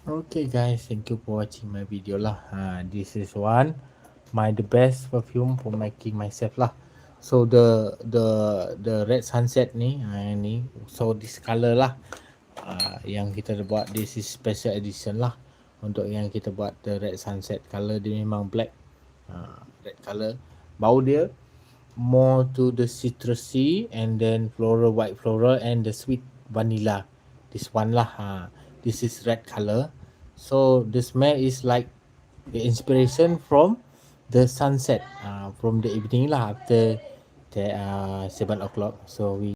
Okay guys, thank you for watching my video lah. This is one the best perfume for making myself lah. So the red sunset ni, ni so this color lah. Yang kita ada buat, this is special edition lah. Untuk yang kita buat the red sunset color, dia memang black, red color. Bau dia more to the citrusy and then floral, white floral and the sweet vanilla. This one lah. This is red color. So the smell is like the inspiration from the sunset, from the evening lah, after the 7 o'clock. So we